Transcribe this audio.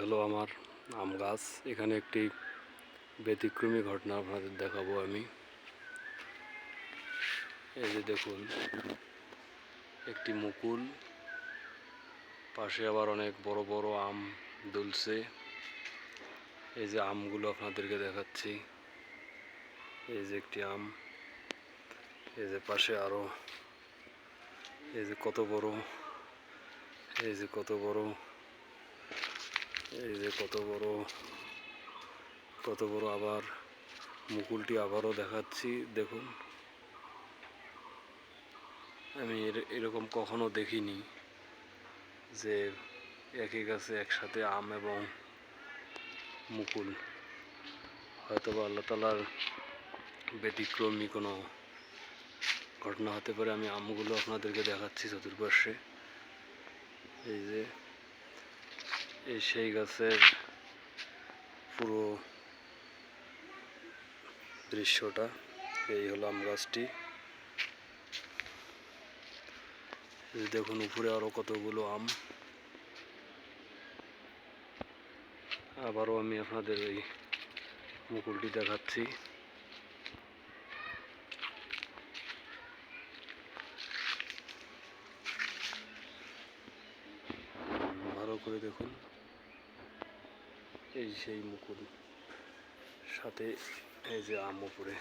হলো আমার আম গাছ। এখানে একটি ব্যতিক্রমী ঘটনা আপনাদের দেখাবো আমি। এই যে দেখুন, একটি মুকুল, পাশে আবার অনেক বড় বড় আম দুলছে। এই যে আমগুলো আপনাদেরকে দেখাচ্ছি। এই যে একটি আম, এই যে পাশে আরো, এই যে কত বড়, এই যে কত বড়, এই যে কত বড়, কত বড়। আবার মুকুলটি আবারও দেখাচ্ছি, দেখুন। আমি এরকম কখনো দেখিনি যে একই গাছে একসাথে আম এবং মুকুল। হয়তোবা আল্লাহ তাআলার ব্যতিক্রমী কোনো ঘটনা হতে পারে। আমি আমগুলো আপনাদেরকে দেখাচ্ছি চতুর্পাশে। এই যে এই সেই গাছের পুরো দৃশ্যটা। এই হলো আম গাছটি। দেখুন উপরে আরো কতগুলো আম। আবারও আমি আপনাদের এই মুকুলটি দেখাচ্ছি। ভালো করে দেখুন, এই সেই মুকুল, সাথে এই যে আম উপরে।